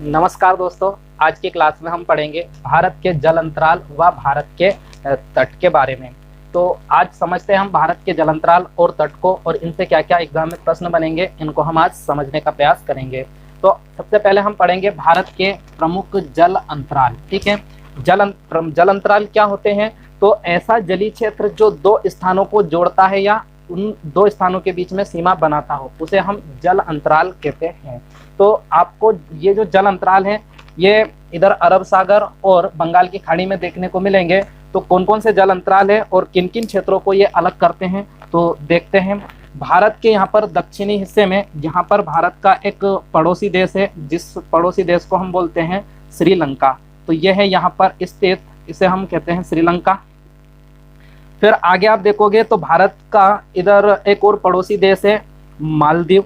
नमस्कार दोस्तों, आज की क्लास में हम पढ़ेंगे भारत के जल अंतराल व भारत के तट के बारे में। तो आज समझते हैं हम भारत के जल अंतराल और तट को, और इनसे क्या क्या एग्जाम में प्रश्न बनेंगे, इनको हम आज समझने का प्रयास करेंगे। तो सबसे पहले हम पढ़ेंगे भारत के प्रमुख जल अंतराल। ठीक है, जल अंतराल क्या होते हैं? तो ऐसा जलीय क्षेत्र जो दो स्थानों को जोड़ता है या उन दो स्थानों के बीच में सीमा बनाता हो, उसे हम जल अंतराल कहते हैं। तो आपको ये जो जल अंतराल है, ये इधर अरब सागर और बंगाल की खाड़ी में देखने को मिलेंगे। तो कौन कौन से जल अंतराल है और किन किन क्षेत्रों को ये अलग करते हैं, तो देखते हैं। भारत के यहाँ पर दक्षिणी हिस्से में, यहाँ पर भारत का एक पड़ोसी देश है, जिस पड़ोसी देश को हम बोलते हैं श्रीलंका। तो यह है यहाँ पर स्थित, इसे हम कहते हैं श्रीलंका। फिर आगे आप देखोगे तो भारत का इधर एक और पड़ोसी देश है मालदीव,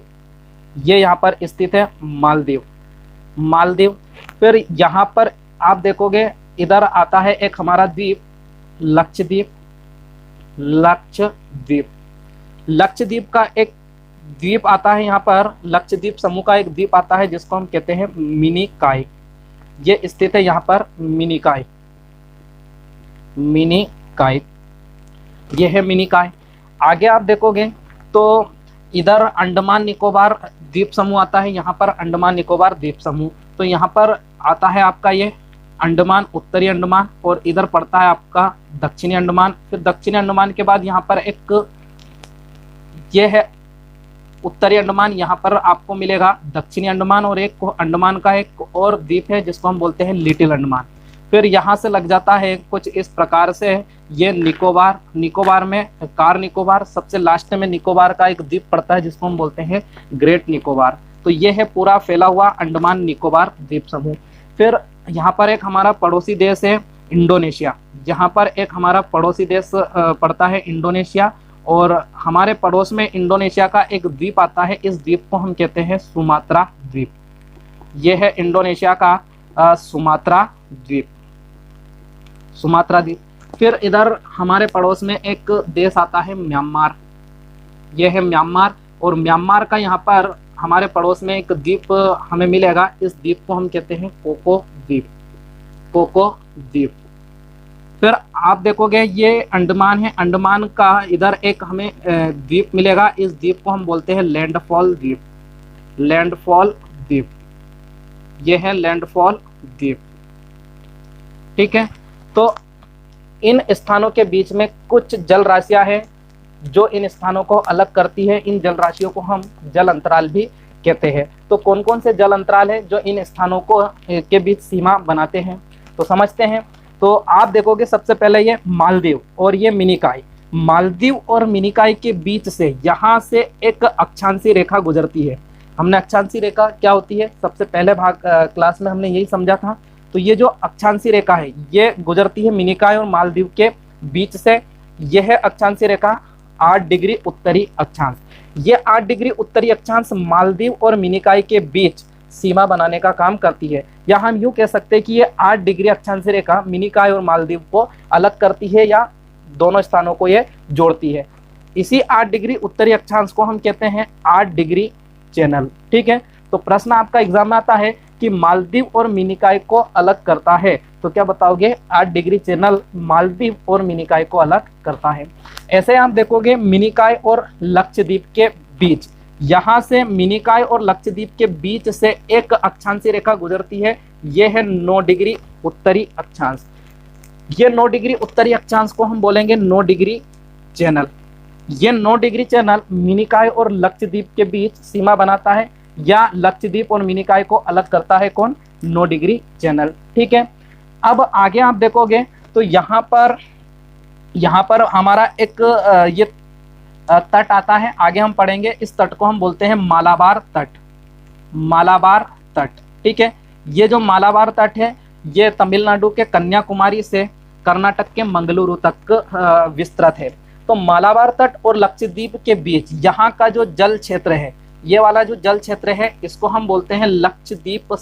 ये यहाँ पर स्थित है मालदीव। फिर यहाँ पर आप देखोगे इधर आता है एक हमारा द्वीप लक्षद्वीप का एक द्वीप आता है। यहाँ पर लक्षद्वीप समूह का एक द्वीप आता है जिसको हम कहते हैं मिनिकॉय। ये स्थित है यहाँ पर मिनिकॉय, ये है मिनिकॉय। आगे आप देखोगे तो इधर अंडमान निकोबार द्वीप समूह आता है, यहाँ पर अंडमान निकोबार द्वीप समूह। तो यहाँ पर आता है आपका ये अंडमान, उत्तरी अंडमान, और इधर पड़ता है आपका दक्षिणी अंडमान। फिर दक्षिणी अंडमान के बाद यहाँ पर एक ये है उत्तरी अंडमान, यहाँ पर आपको मिलेगा दक्षिणी अंडमान, और एक अंडमान का एक और द्वीप है जिसको हम बोलते हैं लिटिल अंडमान। फिर यहाँ से लग जाता है कुछ इस प्रकार से ये निकोबार में कार निकोबार, सबसे लास्ट में निकोबार का एक द्वीप पड़ता है जिसको हम बोलते हैं ग्रेट निकोबार। तो ये है पूरा फैला हुआ अंडमान निकोबार द्वीप समूह। फिर यहाँ पर एक हमारा पड़ोसी देश है इंडोनेशिया, जहाँ पर एक हमारा पड़ोसी देश पड़ता है इंडोनेशिया, और हमारे पड़ोस में इंडोनेशिया का एक द्वीप आता है, इस द्वीप को हम कहते हैं सुमात्रा द्वीप। ये है इंडोनेशिया का सुमात्रा द्वीप। फिर इधर हमारे पड़ोस में एक देश आता है म्यांमार, यह है म्यांमार, और म्यांमार का यहाँ पर हमारे पड़ोस में एक द्वीप हमें मिलेगा, इस द्वीप को हम कहते हैं कोको द्वीप। फिर आप देखोगे ये अंडमान है, अंडमान का इधर एक हमें द्वीप मिलेगा, इस द्वीप को हम बोलते हैं लैंडफॉल द्वीप। ये है लैंडफॉल द्वीप। ठीक है, तो इन स्थानों के बीच में कुछ जल राशियां हैं जो इन स्थानों को अलग करती है, इन जल राशियों को हम जल अंतराल भी कहते हैं। तो कौन कौन से जल अंतराल है जो इन स्थानों को के बीच सीमा बनाते हैं, तो समझते हैं। तो आप देखोगे सबसे पहले ये मालदीव और ये मिनिकॉय। मालदीव और मिनिकॉय के बीच से यहाँ से एक अक्षांशीय रेखा गुजरती है। हमने अक्षांशीय रेखा क्या होती है सबसे पहले क्लास में हमने यही समझा था। तो ये जो अक्षांशीय रेखा है ये गुजरती है मिनिकॉय और मालदीव के बीच से। यह है अक्षांशीय रेखा 8 डिग्री उत्तरी अक्षांश। ये 8 डिग्री उत्तरी अक्षांश मालदीव और मिनिकॉय के बीच सीमा बनाने का काम करती है, या हम यूं कह सकते हैं कि ये 8 डिग्री अक्षांशीय रेखा मिनिकॉय और मालदीव को अलग करती है या दोनों स्थानों को ये जोड़ती है। इसी 8 डिग्री उत्तरी अक्षांश को हम कहते हैं 8 डिग्री चैनल। ठीक है, तो प्रश्न आपका एग्जाम में आता है कि मालदीव और मिनिकॉय को अलग करता है, तो क्या बताओगे? 8 डिग्री चैनल मालदीव और मिनिकॉय को अलग करता है। ऐसे आप देखोगे मिनिकॉय और लक्षद्वीप के बीच, यहाँ से मिनिकॉय और लक्षद्वीप के बीच से एक अक्षांशीय रेखा गुजरती है, यह है 9 डिग्री उत्तरी अक्षांश। ये 9 डिग्री उत्तरी अक्षांश को हम बोलेंगे 9 डिग्री चैनल। ये 9 डिग्री चैनल मिनिकॉय और लक्षद्वीप के बीच सीमा बनाता है, या लक्षद्वीप और मिनिकॉय को अलग करता है कौन? 9 डिग्री चैनल। ठीक है, अब आगे आप देखोगे तो यहाँ पर हमारा एक ये तट आता है, आगे हम पढ़ेंगे। इस तट को हम बोलते हैं मालाबार तट। ठीक है, ये जो मालाबार तट है ये तमिलनाडु के कन्याकुमारी से कर्नाटक के मंगलुरु तक विस्तृत है। तो मालाबार तट और लक्षद्वीप के बीच यहाँ का जो जल क्षेत्र है, ये वाला जो जल क्षेत्र है इसको हम बोलते हैं लक्षद्वीप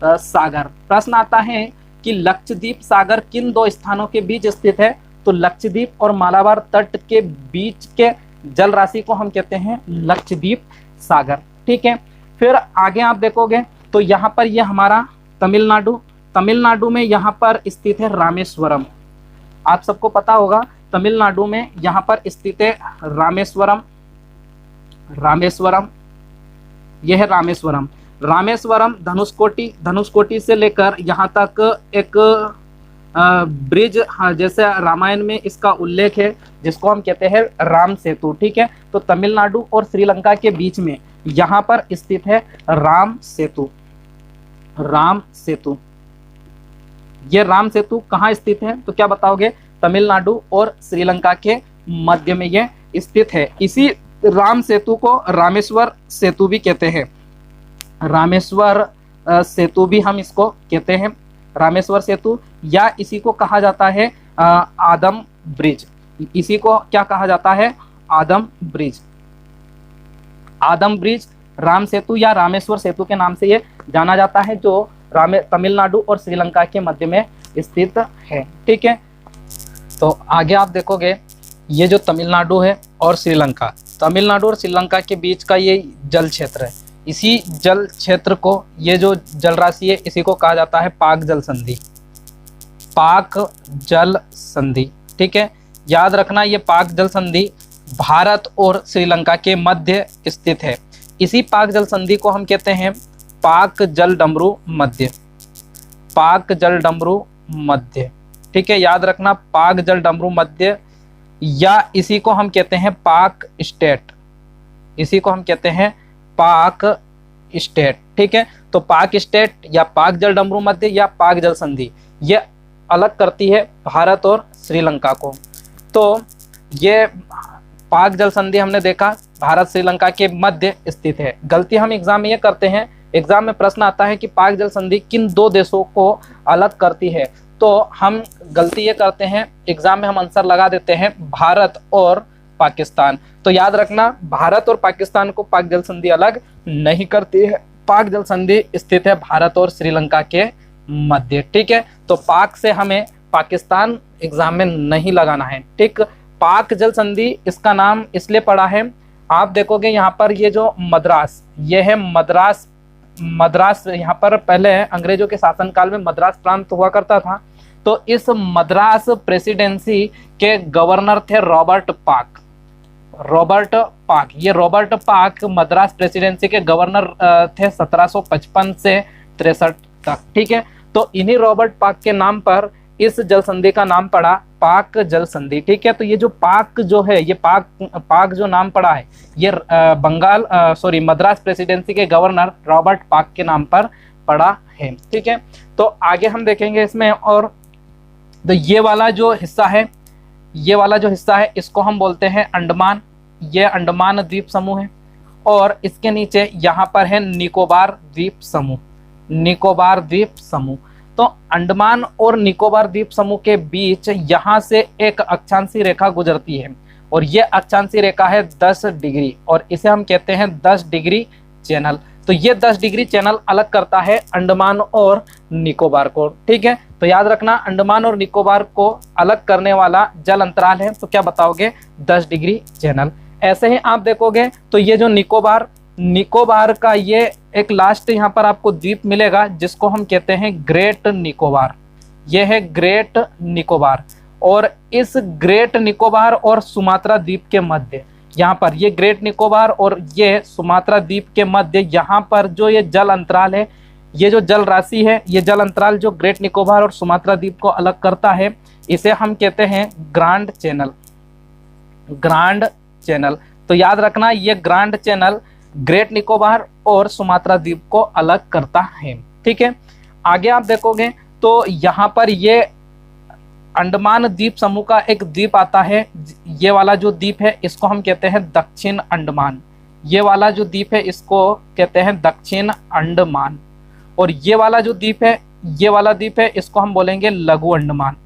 सागर। प्रश्न आता है कि लक्षद्वीप सागर किन दो स्थानों के बीच स्थित है? तो लक्षद्वीप और मालाबार तट के बीच के जल राशि को हम कहते हैं लक्षद्वीप सागर। ठीक है, फिर आगे आप देखोगे तो यहाँ पर ये हमारा तमिलनाडु, तमिलनाडु में यहाँ पर स्थित है रामेश्वरम। आप सबको पता होगा तमिलनाडु में यहाँ पर स्थित है रामेश्वरम, रामेश्वरम, यह है रामेश्वरम। रामेश्वरम धनुषकोटी, धनुषकोटी से लेकर यहाँ तक एक ब्रिज, हाँ, जैसे रामायण में इसका उल्लेख है जिसको हम कहते हैं राम सेतु। ठीक है, तो तमिलनाडु और श्रीलंका के बीच में यहाँ पर स्थित है राम सेतु, राम सेतु। ये राम सेतु कहाँ स्थित है तो क्या बताओगे? तमिलनाडु और श्रीलंका के मध्य में ये स्थित है। इसी राम सेतु को रामेश्वर सेतु भी कहते हैं, रामेश्वर सेतु भी हम इसको कहते हैं, रामेश्वर सेतु, या इसी को कहा जाता है आदम ब्रिज। इसी को क्या कहा जाता है? Adam bridge. Adam bridge, Ram Setu या रामेश्वर सेतु के नाम से ये जाना जाता है, जो तमिलनाडु और श्रीलंका के मध्य में स्थित है। ठीक है, तो आगे आप देखोगे ये जो तमिलनाडु है और श्रीलंका, तमिलनाडु और श्रीलंका के बीच का ये जल क्षेत्र है। इसी जल क्षेत्र को, ये जो जल राशि है, इसी को कहा जाता है पाक जल संधि, पाक जल संधि। ठीक है, याद रखना ये पाक जल संधि भारत और श्रीलंका के मध्य स्थित है। इसी पाक जल संधि को हम कहते हैं पाक जल डमरू मध्य, पाक जल डमरू मध्य। ठीक है, याद रखना पाक जल डमरू मध्य, या इसी को हम कहते हैं पाक स्टेट, इसी को हम कहते हैं पाक स्टेट। ठीक है, तो पाक स्टेट या पाक जल डमरू मध्य या पाक जल संधि ये अलग करती है भारत और श्रीलंका को। तो ये पाक जल संधि हमने देखा भारत श्रीलंका के मध्य स्थित है। गलती हम एग्जाम में ये करते हैं, एग्जाम में प्रश्न आता है कि पाक जल संधि किन दो देशों को अलग करती है, तो हम गलती ये करते हैं एग्जाम में हम आंसर लगा देते हैं भारत और पाकिस्तान। तो याद रखना भारत और पाकिस्तान को पाक जल संधि अलग नहीं करती है, पाक जल संधि स्थित है भारत और श्रीलंका के मध्य। ठीक है, तो पाक से हमें पाकिस्तान एग्जाम में नहीं लगाना है। ठीक, पाक जल संधि इसका नाम इसलिए पड़ा है, आप देखोगे यहाँ पर ये जो मद्रास, ये है मद्रास, मद्रास यहाँ पर पहले अंग्रेजों के शासनकाल में मद्रास प्रांत हुआ करता था। तो इस मद्रास प्रेसिडेंसी के गवर्नर थे रॉबर्ट पाक, रॉबर्ट पाक। ये रॉबर्ट पाक मद्रास प्रेसिडेंसी के गवर्नर थे 1755 से 63 तक। ठीक है, तो इन्हीं रॉबर्ट पाक के नाम पर इस जल संधि का नाम पड़ा पाक जल संधि। ठीक है, तो ये जो पाक जो है, ये पाक जो नाम पड़ा है, ये मद्रास प्रेसिडेंसी के गवर्नर रॉबर्ट पाक के नाम पर पड़ा है। ठीक है, तो आगे हम देखेंगे इसमें, और तो ये वाला जो हिस्सा है, ये वाला जो हिस्सा है इसको हम बोलते हैं अंडमान, ये अंडमान द्वीप समूह है। और इसके नीचे यहाँ पर है निकोबार द्वीप समूह, निकोबार द्वीप समूह। तो अंडमान और निकोबार द्वीप समूह के बीच यहाँ से एक अक्षांशीय रेखा गुजरती है, और ये अक्षांशीय रेखा है 10 डिग्री, और इसे हम कहते हैं 10 डिग्री चैनल। तो ये 10 डिग्री चैनल अलग करता है अंडमान और निकोबार को। ठीक है, तो याद रखना अंडमान और निकोबार को अलग करने वाला जल अंतराल है, तो क्या बताओगे? 10 डिग्री चैनल। ऐसे ही आप देखोगे तो ये जो निकोबार, निकोबार का ये एक लास्ट यहाँ पर आपको द्वीप मिलेगा जिसको हम कहते हैं ग्रेट निकोबार, ये है ग्रेट निकोबार। और इस ग्रेट निकोबार और सुमात्रा द्वीप के मध्य, यहाँ पर ये ग्रेट निकोबार और ये सुमात्रा द्वीप के मध्य यहाँ पर जो ये जल अंतराल है, ये जो जल राशि है, ये जल अंतराल जो ग्रेट निकोबार और सुमात्रा द्वीप को अलग करता है, इसे हम कहते हैं ग्रांड चैनल, ग्रांड चैनल। तो याद रखना ये ग्रांड चैनल ग्रेट निकोबार और सुमात्रा द्वीप को अलग करता है। ठीक है, आगे आप देखोगे तो यहाँ पर ये अंडमान द्वीप समूह का एक द्वीप आता है, ये वाला जो द्वीप है इसको हम कहते हैं दक्षिण अंडमान, ये वाला जो द्वीप है इसको कहते हैं दक्षिण अंडमान। और ये वाला जो द्वीप है, ये वाला द्वीप है, इसको हम बोलेंगे लघु अंडमान,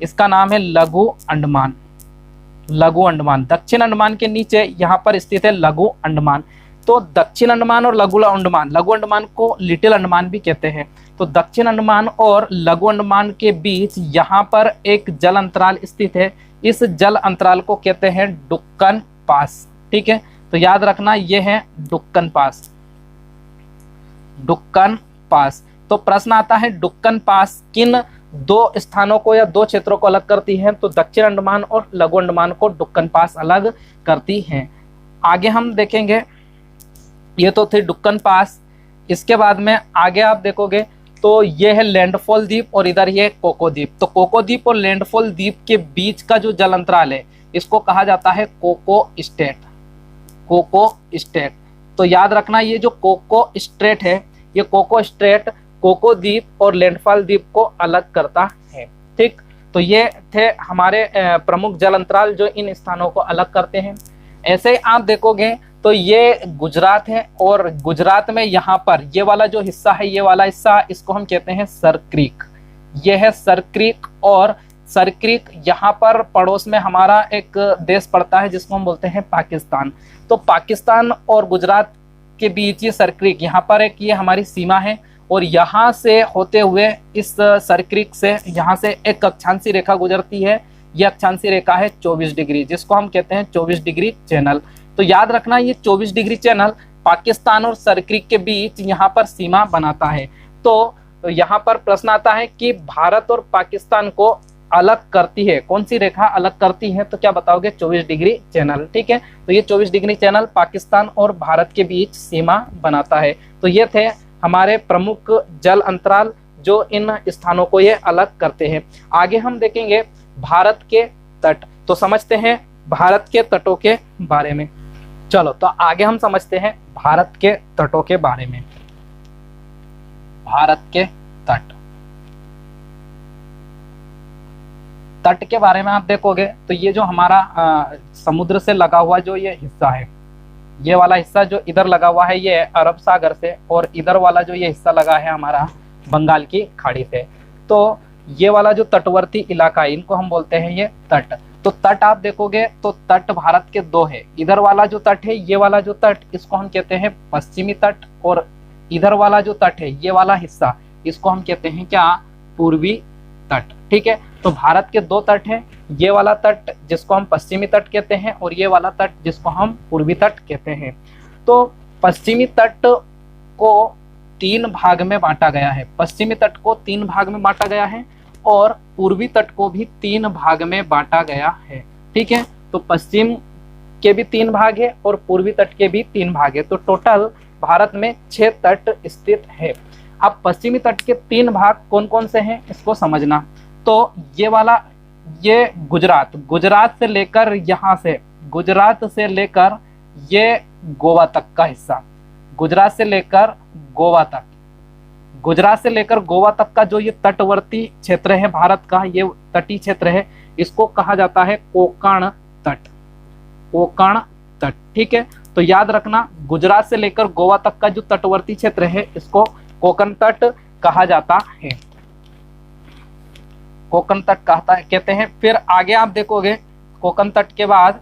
इसका नाम है लघु अंडमान, लघु अंडमान। दक्षिण अंडमान के नीचे यहाँ पर स्थित है लघु अंडमान। तो दक्षिण अंडमान और लघु अंडमान, लघु अंडमान को लिटिल अंडमान भी कहते हैं। तो दक्षिण अंडमान और लघु अंडमान के बीच यहाँ पर एक जल अंतराल स्थित है, इस जल अंतराल को कहते हैं डुक्कन पास। ठीक है, तो याद रखना ये है डुक्कन पास, डुक्कन पास। तो प्रश्न आता है डुक्कन पास किन दो स्थानों को या दो क्षेत्रों को अलग करती है? तो दक्षिण अंडमान और लघु अंडमान को डुक्कन पास अलग करती हैं। आगे हम देखेंगे, ये तो थे डुक्कन पास। इसके बाद में आगे आप देखोगे तो ये है लैंडफॉल द्वीप और इधर ये कोको द्वीप। तो कोको द्वीप और लैंडफॉल द्वीप के बीच का जो जल अंतराल है इसको कहा जाता है कोको स्ट्रेट। Cocoa straight. तो याद रखना ये जो कोको स्ट्रेट है, ये कोको स्ट्रेट कोको द्वीप और लैंडफॉल द्वीप को अलग करता है। ठीक, तो ये थे हमारे प्रमुख जल अंतराल जो इन स्थानों को अलग करते हैं। ऐसे ही आप देखोगे तो ये गुजरात है और गुजरात में यहाँ पर ये वाला जो हिस्सा है, ये वाला हिस्सा, इसको हम कहते हैं सर क्रीक। ये है सर क्रीक और सर क्रीक यहाँ पर पड़ोस में हमारा एक देश पड़ता है जिसको हम बोलते हैं पाकिस्तान। तो पाकिस्तान और गुजरात के बीच ये सर क्रीक, यहाँ पर एक ये हमारी सीमा है और यहाँ से होते हुए इस सर क्रीक से यहाँ से एक अक्षांशीय रेखा गुजरती है। यह अक्षांशीय रेखा है 24 डिग्री, जिसको हम कहते हैं 24 डिग्री चैनल। तो याद रखना ये 24 डिग्री चैनल पाकिस्तान और सर क्रीक के बीच यहाँ पर सीमा बनाता है। तो यहाँ पर प्रश्न आता है कि भारत और पाकिस्तान को अलग करती है कौन सी रेखा अलग करती है? तो क्या बताओगे? 24 डिग्री चैनल। ठीक है, तो ये 24 डिग्री चैनल पाकिस्तान और भारत के बीच सीमा बनाता है। तो ये थे हमारे प्रमुख जल अंतराल जो इन स्थानों को ये अलग करते हैं। आगे हम देखेंगे भारत के तट। तो समझते हैं भारत के तटों के बारे में। चलो तो आगे हम समझते हैं भारत के तटों के बारे में। भारत के तट, तट के बारे में आप देखोगे तो ये जो हमारा समुद्र से लगा हुआ जो ये हिस्सा है, ये वाला हिस्सा जो इधर लगा हुआ है ये अरब सागर से, और इधर वाला जो ये हिस्सा लगा है हमारा बंगाल की खाड़ी से। तो ये वाला जो तटवर्ती इलाका है इनको हम बोलते हैं ये तट। तो तट आप देखोगे तो तट भारत के दो है। इधर वाला जो तट है, ये वाला जो तट, इसको हम कहते हैं पश्चिमी तट, और इधर वाला जो तट है ये वाला हिस्सा, इसको हम कहते हैं क्या? पूर्वी तट। ठीक है, तो भारत के दो तट हैं, ये वाला तट जिसको हम पश्चिमी तट कहते हैं और ये वाला तट जिसको हम पूर्वी तट कहते हैं। तो पश्चिमी तट को 3 भाग में बांटा गया है। पश्चिमी तट को 3 भाग में बांटा गया है और पूर्वी तट को भी 3 भाग में बांटा गया है। ठीक है, तो पश्चिम के भी 3 भाग है और पूर्वी तट के भी 3 भाग है। तो टोटल भारत में 6 तट स्थित है। अब पश्चिमी तट के 3 भाग कौन कौन से हैं इसको समझना। तो ये वाला, ये गुजरात से लेकर यहाँ से, गुजरात से लेकर ये गोवा तक का हिस्सा, गुजरात से लेकर गोवा तक, गुजरात से लेकर गोवा तक का जो ये तटवर्ती क्षेत्र है भारत का, ये तटीय क्षेत्र है, इसको कहा जाता है कोंकण तट। कोंकण तट। ठीक है, तो याद रखना गुजरात से लेकर गोवा तक का जो तटवर्ती क्षेत्र है इसको कोंकण तट कहा जाता है। कोंकण तट कहते हैं। फिर आगे आप देखोगे कोंकण तट के बाद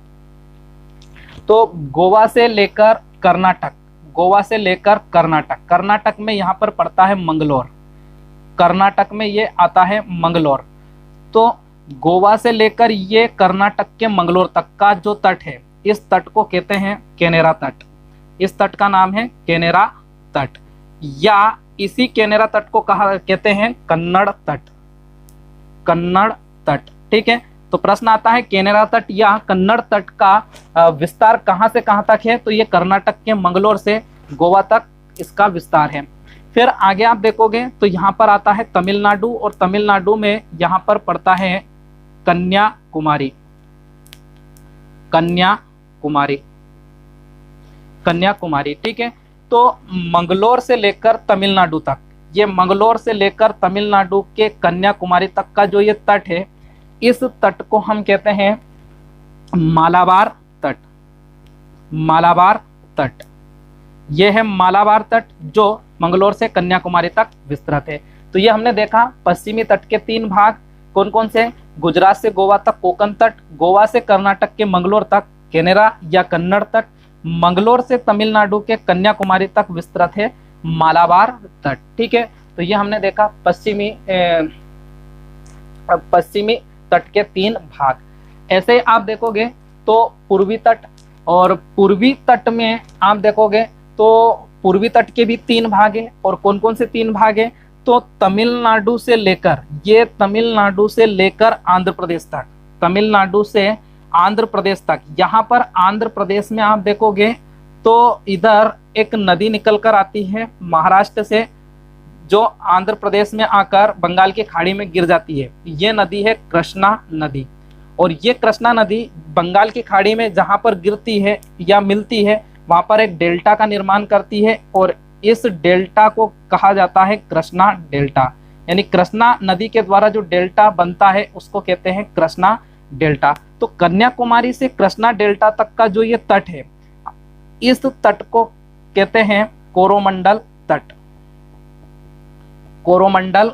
तो गोवा से लेकर कर्नाटक, गोवा से लेकर कर्नाटक, कर्नाटक में यहाँ पर पड़ता है मंगलोर, कर्नाटक में ये आता है मंगलोर। तो गोवा से लेकर ये कर्नाटक के मंगलोर तक का जो तट है, इस तट को कहते हैं केनेरा तट। इस तट का नाम है केनेरा तट, या इसी केनेरा तट को कहते हैं कन्नड़ तट। कन्नड़ तट। ठीक है, तो प्रश्न आता है केनेरा तट या कन्नड़ तट का विस्तार कहां से कहां तक है? तो ये कर्नाटक के मंगलोर से गोवा तक इसका विस्तार है। फिर आगे आप देखोगे तो यहाँ पर आता है तमिलनाडु, और तमिलनाडु में यहाँ पर पड़ता है कन्याकुमारी। कन्याकुमारी, कन्याकुमारी। ठीक है, तो मंगलोर से लेकर तमिलनाडु तक, ये मंगलोर से लेकर तमिलनाडु के कन्याकुमारी तक का जो ये तट है, इस तट को हम कहते हैं मालाबार तट। मालाबार तट, ये है मालाबार तट जो मंगलोर से कन्याकुमारी तक विस्तृत है। तो ये हमने देखा पश्चिमी तट के 3 भाग कौन कौन से? गुजरात से गोवा तक कोंकण तट, गोवा से कर्नाटक के मंगलोर तक केनेरा या कन्नड़ तट, मंगलोर से तमिलनाडु के कन्याकुमारी तक विस्तृत है मालाबार तट। ठीक है, तो ये हमने देखा पश्चिमी तट के 3 भाग। ऐसे आप देखोगे तो पूर्वी तट, और पूर्वी तट में आप देखोगे तो पूर्वी तट के भी 3 भाग है। और कौन कौन से 3 भाग है? तो तमिलनाडु से लेकर, ये तमिलनाडु से लेकर आंध्र प्रदेश तक, तमिलनाडु से आंध्र प्रदेश तक। यहाँ पर आंध्र प्रदेश में आप देखोगे तो इधर एक नदी निकल कर आती है महाराष्ट्र से, जो आंध्र प्रदेश में आकर बंगाल की खाड़ी में गिर जाती है। ये नदी है कृष्णा नदी। और ये कृष्णा नदी बंगाल की खाड़ी में जहाँ पर गिरती है या मिलती है, वहाँ पर एक डेल्टा का निर्माण करती है। और इस डेल्टा को कहा जाता है कृष्णा डेल्टा। यानी कृष्णा नदी के द्वारा जो डेल्टा बनता है उसको कहते हैं कृष्णा डेल्टा। तो कन्याकुमारी से कृष्णा डेल्टा तक का जो ये तट है, इस तट को कहते हैं कोरोमंडल तट। कोरोमंडल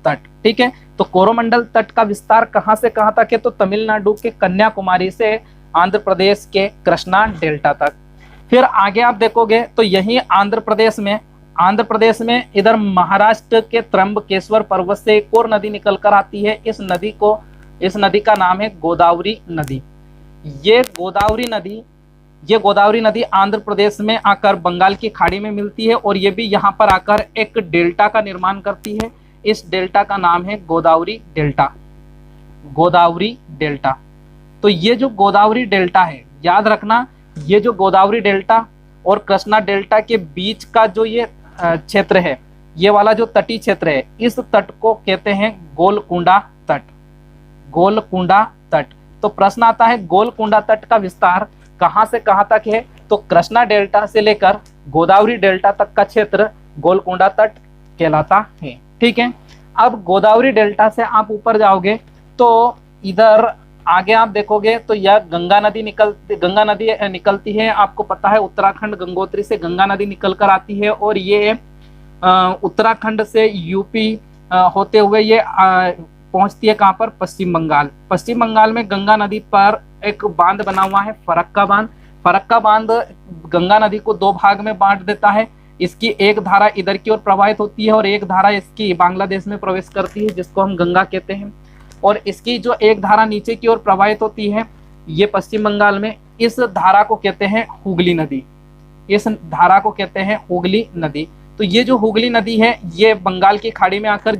तट, ठीक है। तो कोरोमंडल तट का विस्तार कहां से कहां तक है? तो तमिलनाडु के कन्याकुमारी से आंध्र प्रदेश के कृष्णा डेल्टा तक। फिर आगे आप देखोगे तो यही आंध्र प्रदेश में इधर महाराष्ट्र के त्र्यंबकेश्वर पर्वत से एक और नदी निकल कर आती है। इस नदी का नाम है गोदावरी नदी। ये गोदावरी नदी आंध्र प्रदेश में आकर बंगाल की खाड़ी में मिलती है और ये भी यहाँ पर आकर एक डेल्टा का निर्माण करती है। इस डेल्टा का नाम है गोदावरी डेल्टा। गोदावरी डेल्टा। तो ये जो गोदावरी डेल्टा है, याद रखना, ये जो गोदावरी डेल्टा और कृष्णा डेल्टा के बीच का जो ये क्षेत्र है, ये वाला जो तटीय क्षेत्र है, इस तट को कहते हैं गोलकुंडा तट। गोलकुंडा तट। तो प्रश्न आता है गोलकुंडा तट का विस्तार कहां से कहां तक है? तो कृष्णा डेल्टा से लेकर गोदावरी डेल्टा तक का क्षेत्र गोलकुंडा तट कहलाता है, ठीक है। अब गोदावरी डेल्टा से आप ऊपर जाओगे तो इधर आगे आप देखोगे तो यह गंगा नदी निकलती है। आपको पता है उत्तराखंड गंगोत्री से गंगा नदी निकल कर आती है और ये उत्तराखंड से यूपी होते हुए ये पहुंचती है कहां पर? पश्चिम बंगाल। पश्चिम बंगाल में गंगा नदी पर एक बांध बना हुआ है, फरक्का बांध। फरक्का बांध गंगा नदी को 2 भाग में बांट देता है। इसकी एक धारा इधर की ओर प्रवाहित होती है और एक धारा इसकी बांग्लादेश में प्रवेश करती है, जिसको हम गंगा कहते हैं। और इसकी जो एक धारा नीचे की ओर प्रवाहित होती है, ये पश्चिम बंगाल में, इस धारा को कहते हैं हुगली नदी। इस धारा को कहते हैं हुगली नदी। तो ये जो हुगली नदी है, ये बंगाल की खाड़ी में आकर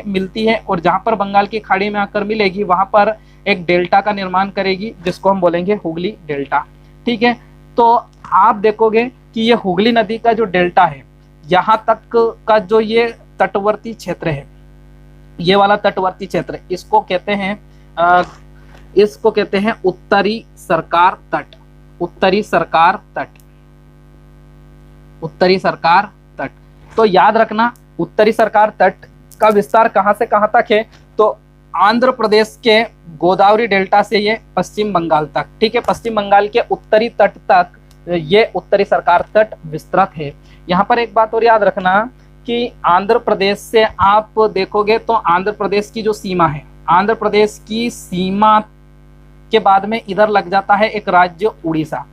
मिलती है और जहां पर बंगाल की खाड़ी में आकर मिलेगी वहां पर एक डेल्टा का निर्माण करेगी, जिसको हम बोलेंगे हुगली डेल्टा, ठीक है। तो आप देखोगे कि ये हुगली नदी का जो डेल्टा है, यहाँ तक का जो ये तटवर्ती क्षेत्र है, ये वाला तटवर्ती क्षेत्र, इसको कहते हैं उत्तरी सरकार तट। उत्तरी सरकार तट। उत्तरी सरकार तट। तो याद रखना, उत्तरी सरकार तट का विस्तार कहां से कहां तक है? तो आंध्र प्रदेश के गोदावरी डेल्टा से ये पश्चिम बंगाल तक, ठीक है। पश्चिम बंगाल के उत्तरी तट तक ये उत्तरी सरकार तट विस्तृत है। यहाँ पर एक बात और याद रखना कि आंध्र प्रदेश से आप देखोगे तो आंध्र प्रदेश की जो सीमा है, आंध्र प्रदेश की सीमा के बाद में इधर लग जाता है एक राज्य उड़ीसा।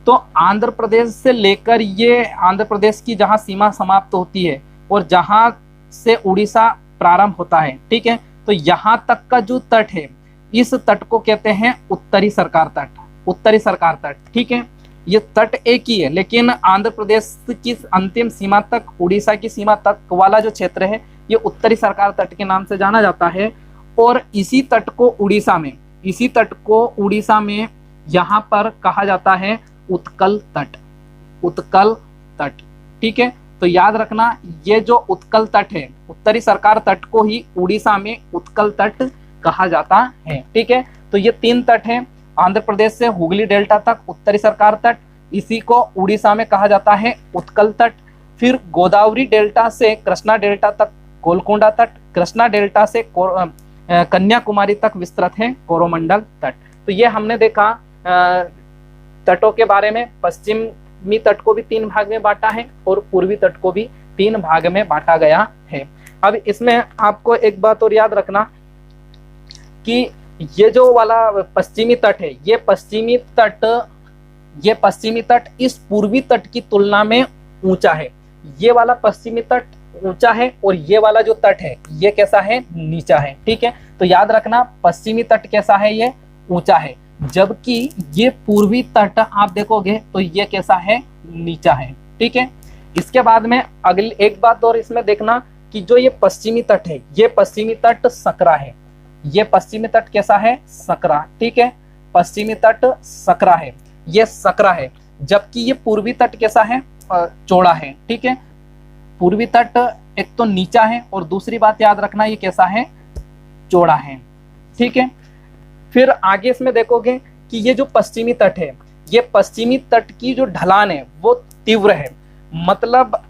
तो आंध्र प्रदेश से लेकर ये आंध्र प्रदेश की जहां सीमा समाप्त होती है और जहां से उड़ीसा प्रारंभ होता है, ठीक है, तो यहां तक का जो तट है, इस तट को कहते हैं उत्तरी सरकार तट। उत्तरी सरकार तट, ठीक है। ये तट एक ही है, लेकिन आंध्र प्रदेश की अंतिम सीमा तक, उड़ीसा की सीमा तक वाला जो क्षेत्र है, ये उत्तरी सरकार तट के नाम से जाना जाता है। और इसी तट को उड़ीसा में यहाँ पर कहा जाता है उत्कल तट। उत्कल तट, ठीक है। तो याद रखना, ये जो उत्कल तट है, उत्तरी सरकार तट को ही उड़ीसा में उत्कल तट कहा जाता है, ठीक है। तो ये 3 तट हैं, आंध्र प्रदेश से हुगली डेल्टा तक उत्तरी सरकार तट, इसी को उड़ीसा में कहा जाता है उत्कल तट। फिर गोदावरी डेल्टा से कृष्णा डेल्टा तक गोलकुंडा तट, कृष्णा डेल्टा से कन्याकुमारी तक विस्तृत है कोरोमंडल तट। तो ये हमने देखा तटों के बारे में। पश्चिमी तट को भी 3 भाग में बांटा है और पूर्वी तट को भी 3 भाग में बांटा गया है। अब इसमें आपको एक बात और याद रखना कि ये जो वाला पश्चिमी तट है, ये पश्चिमी तट इस पूर्वी तट की तुलना में ऊंचा है। ये वाला पश्चिमी तट ऊंचा है और ये वाला जो तट है, ये कैसा है? नीचा है, ठीक है। तो याद रखना, पश्चिमी तट कैसा है? ये ऊंचा है, जबकि ये पूर्वी तट आप देखोगे तो ये कैसा है? नीचा है, ठीक है। इसके बाद में अगली एक बात और इसमें देखना कि जो ये पश्चिमी तट है, ये पश्चिमी तट सकरा है। ये पश्चिमी तट कैसा है? सकरा। ठीक है, पश्चिमी तट सकरा है, ये सकरा है। जबकि ये पूर्वी तट कैसा है? चौड़ा है। ठीक है, पूर्वी तट एक तो नीचा है और दूसरी बात याद रखना ये कैसा है? चौड़ा है। ठीक है, फिर आगे इसमें देखोगे कि ये जो पश्चिमी तट है, ये पश्चिमी तट की जो ढलान है वो तीव्र है। मतलब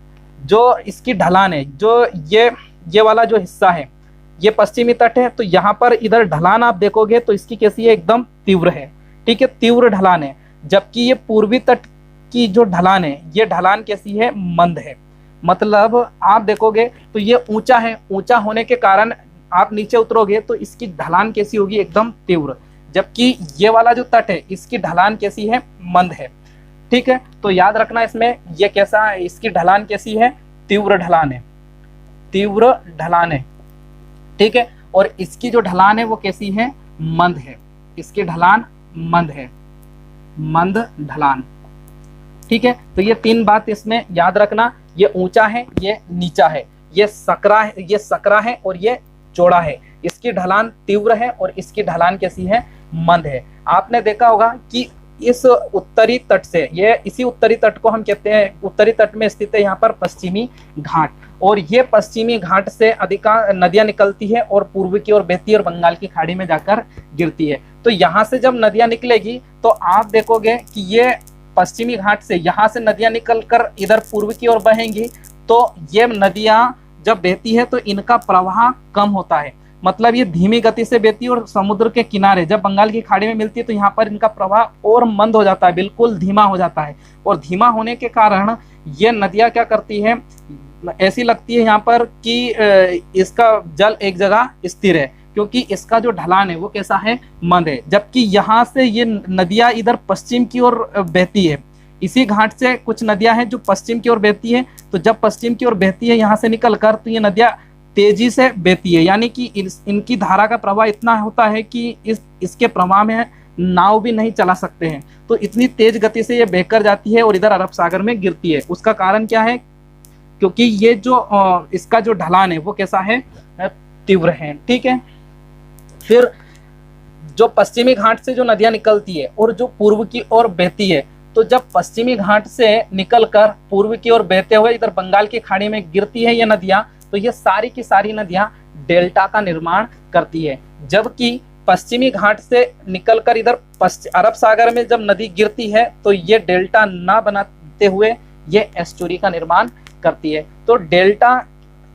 जो इसकी ढलान है, जो ये वाला जो हिस्सा है, ये पश्चिमी तट है, तो यहाँ पर इधर ढलान आप देखोगे तो इसकी कैसी है? एकदम तीव्र है। ठीक है, तीव्र ढलान है। जबकि ये पूर्वी तट की जो ढलान है, ये ढलान कैसी है? मंद है। मतलब आप देखोगे तो ये ऊंचा है, ऊंचा होने के कारण आप नीचे उतरोगे तो इसकी ढलान कैसी होगी? एकदम तीव्र। जबकि ये वाला जो तट है, इसकी ढलान कैसी है? मंद है। ठीक है, तो याद रखना इसमें ये कैसा है? इसकी ढलान कैसी है? तीव्र ढलान है, तीव्र ढलान है। ठीक है, और इसकी जो ढलान है वो कैसी है? मंद है। इसकी ढलान मंद है, मंद ढलान। ठीक है, तो ये तीन बात इसमें याद रखना। ये ऊंचा है, ये नीचा है, ये सकरा है, ये सकरा है और ये चौड़ा है। इसकी ढलान तीव्र है और इसकी ढलान कैसी है? मंद है। आपने देखा होगा कि इस उत्तरी तट से, ये इसी उत्तरी तट को हम कहते हैं, उत्तरी तट में स्थित है यहाँ पर पश्चिमी घाट, और ये पश्चिमी घाट से अधिकांश नदियां निकलती है और पूर्व की ओर बहती है और बंगाल की खाड़ी में जाकर गिरती है। तो यहाँ से जब नदियां निकलेगी तो आप देखोगे कि ये पश्चिमी घाट से, यहाँ से नदियां निकलकर इधर पूर्व की ओर बहेंगी, तो ये नदियां जब बहती है तो इनका प्रवाह कम होता है। मतलब ये धीमी गति से बहती है और समुद्र के किनारे जब बंगाल की खाड़ी में मिलती है तो यहाँ पर इनका प्रवाह और मंद हो जाता है, बिल्कुल धीमा हो जाता है। और धीमा होने के कारण ये नदियां क्या करती है? ऐसी लगती है यहाँ पर कि इसका जल एक जगह स्थिर है, क्योंकि इसका जो ढलान है वो कैसा है? मंद है। जबकि यहाँ से ये नदियां इधर पश्चिम की ओर बहती है, इसी घाट से कुछ नदियां हैं जो पश्चिम की ओर बहती है। तो जब पश्चिम की ओर बहती है यहाँ से निकलकर, तो ये नदियां तेजी से बहती है, यानी कि इनकी धारा का प्रवाह इतना होता है कि इसके प्रवाह में नाव भी नहीं चला सकते हैं। तो इतनी तेज गति से ये बहकर जाती है और इधर अरब सागर में गिरती है। उसका कारण क्या है? क्योंकि ये जो इसका जो ढलान है वो कैसा है? तीव्र है। ठीक है, फिर जो पश्चिमी घाट से जो नदियां निकलती है और जो पूर्व की ओर बहती है, तो जब पश्चिमी घाट से निकलकर पूर्व की ओर बहते हुए इधर बंगाल की खाड़ी में गिरती है ये नदियां, तो ये सारी की सारी नदियां डेल्टा का निर्माण करती है। जबकि पश्चिमी घाट से निकलकर इधर अरब सागर में जब नदी गिरती है तो ये डेल्टा ना बनाते हुए ये एस्चुरी का निर्माण करती है। तो डेल्टा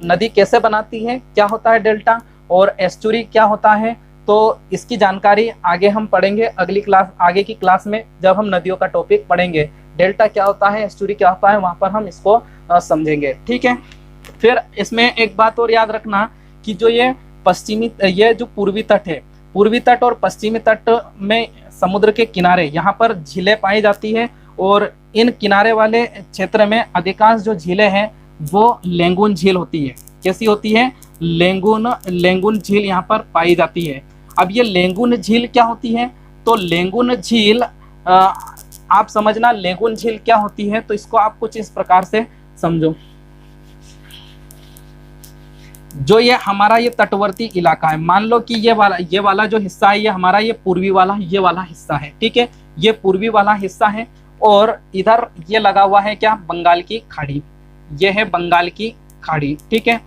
नदी कैसे बनाती है, क्या होता है डेल्टा, और एस्चुरी क्या होता है, तो इसकी जानकारी आगे हम पढ़ेंगे अगली क्लास, आगे की क्लास में जब हम नदियों का टॉपिक पढ़ेंगे। डेल्टा क्या होता है, एस्चुरी क्या होता है, वहां पर हम इसको समझेंगे। ठीक है, फिर इसमें एक बात और याद रखना कि जो ये ये जो पूर्वी तट है, पूर्वी तट और पश्चिमी तट में समुद्र के किनारे यहाँ पर झीलें पाई जाती है, और इन किनारे वाले क्षेत्र में अधिकांश जो झीलें हैं वो लेंगुन झील होती है। कैसी होती है? लेंगुन झील यहाँ पर पाई जाती है। अब ये लेंगुन झील क्या होती है? तो लेंगुन झील आप समझना, लेंगुन झील क्या होती है, तो इसको आप कुछ इस प्रकार से समझो। जो ये हमारा ये तटवर्ती इलाका है, मान लो कि ये वाला जो हिस्सा है ये हमारा ये पूर्वी वाला ये वाला हिस्सा है। ठीक है, ये पूर्वी वाला हिस्सा है, और इधर ये लगा हुआ है क्या? बंगाल की खाड़ी। ये है बंगाल की खाड़ी। ठीक है,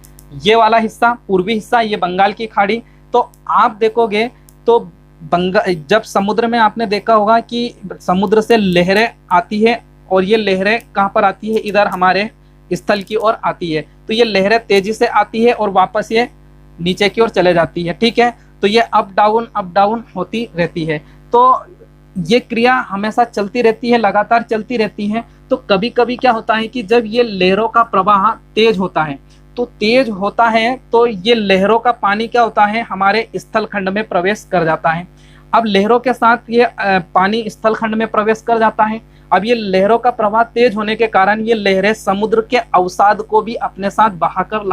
ये वाला हिस्सा पूर्वी हिस्सा, ये बंगाल की खाड़ी। तो आप देखोगे तो जब समुद्र में आपने देखा होगा कि समुद्र से लहरें आती है, और ये लहरें कहाँ पर आती है? इधर हमारे स्थल की ओर आती है। तो ये लहरें तेजी से आती है और वापस ये नीचे की ओर चले जाती है। ठीक है, तो ये अप डाउन होती रहती है। तो ये क्रिया हमेशा चलती रहती है, लगातार चलती रहती है। तो कभी कभी क्या होता है कि जब ये लहरों का प्रवाह तेज होता है, तो तेज होता है तो ये लहरों का पानी क्या होता है? हमारे स्थल खंड में प्रवेश कर जाता है। अब लहरों के साथ ये पानी स्थल खंड में प्रवेश कर जाता है। अब ये लहरों का प्रवाह तेज होने के कारण ये लहरें समुद्र के अवसाद को भी अपने साथ बहाकर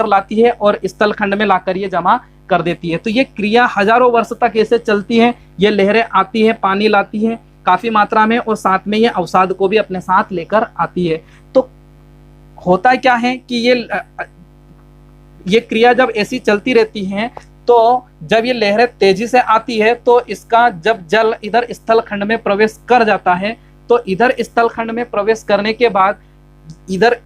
लाती है और स्थल खंड में लाकर ये जमा कर देती है। तो ये क्रिया हजारों वर्ष तक ऐसे चलती है। ये लहरें आती है, पानी लाती है, काफी मात्रा में, और साथ में ये अवसाद को भी अपने साथ लेकर आती है। तो होता क्या है कि ये क्रिया जब ऐसी चलती रहती है, तो जब ये लहरें तेजी से आती है तो इसका जब जल इधर स्थल खंड में प्रवेश कर जाता है, तो इधर स्थल खंड में प्रवेश करने के बाद इधर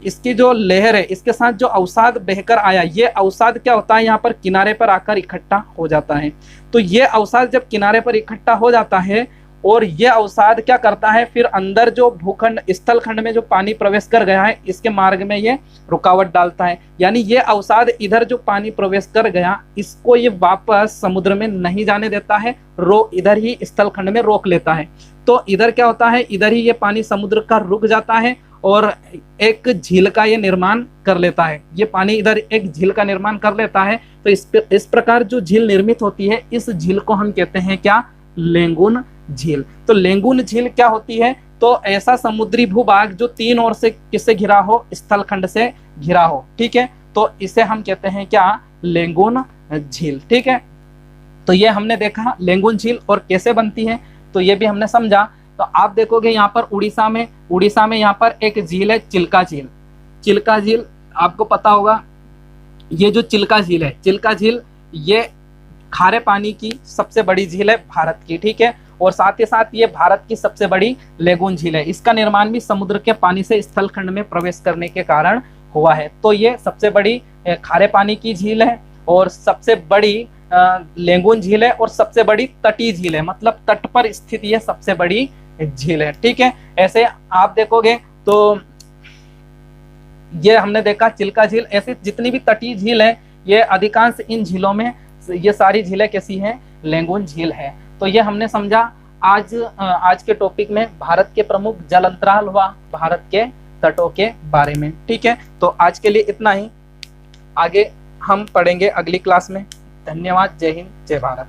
इसकी जो लहर है, इसके साथ जो अवसाद बहकर आया, ये अवसाद क्या होता है, यहाँ पर किनारे पर आकर इकट्ठा हो जाता है। तो ये अवसाद जब किनारे पर इकट्ठा हो जाता है, और ये अवसाद क्या करता है, फिर अंदर जो भूखंड स्थल खंड में जो पानी प्रवेश कर गया है, इसके मार्ग में ये रुकावट डालता है। यानी ये अवसाद इधर जो पानी प्रवेश कर गया, इसको ये वापस समुद्र में नहीं जाने देता है, इधर ही स्थल खंड में रोक लेता है। तो इधर क्या होता है, इधर ही ये पानी समुद्र का रुक जाता है और एक झील का ये निर्माण कर लेता है। ये पानी इधर एक झील का निर्माण कर लेता है। तो इस प्रकार जो झील निर्मित होती है, इस झील को हम कहते हैं क्या, लेंगुन झील। तो लेंगुन झील क्या होती है, तो ऐसा समुद्री भूभाग जो तीन ओर से किससे घिरा हो, स्थल खंड से घिरा हो। ठीक है, तो इसे हम कहते हैं क्या, लेंगुन झील। ठीक है, तो ये हमने देखा लेंगुन झील और कैसे बनती है, तो ये भी हमने समझा। तो आप देखोगे यहाँ पर उड़ीसा में यहाँ पर एक झील है, चिल्का झील। चिल्का झील आपको पता होगा, ये जो चिल्का झील है, चिल्का झील ये खारे पानी की सबसे बड़ी झील है भारत की। ठीक है, और साथ ही साथ ये भारत की सबसे बड़ी लेगून झील है। इसका निर्माण भी समुद्र के पानी से स्थल खंड में प्रवेश करने के कारण हुआ है। तो ये सबसे बड़ी खारे पानी की झील है, और सबसे बड़ी लेगून झील है, और सबसे बड़ी तटीय झील है, मतलब तट पर स्थित ये सबसे बड़ी झील है। ठीक है, ऐसे आप देखोगे तो ये हमने देखा चिल्का झील। ऐसे जितनी भी तटीय झील है, ये अधिकांश इन झीलों में ये सारी झीलें कैसी हैं, लेगून झील है। तो ये हमने समझा आज के टॉपिक में भारत के प्रमुख जल अंतराल हुआ, भारत के तटों के बारे में। ठीक है, तो आज के लिए इतना ही, आगे हम पढ़ेंगे अगली क्लास में। धन्यवाद, जय हिंद, जय भारत।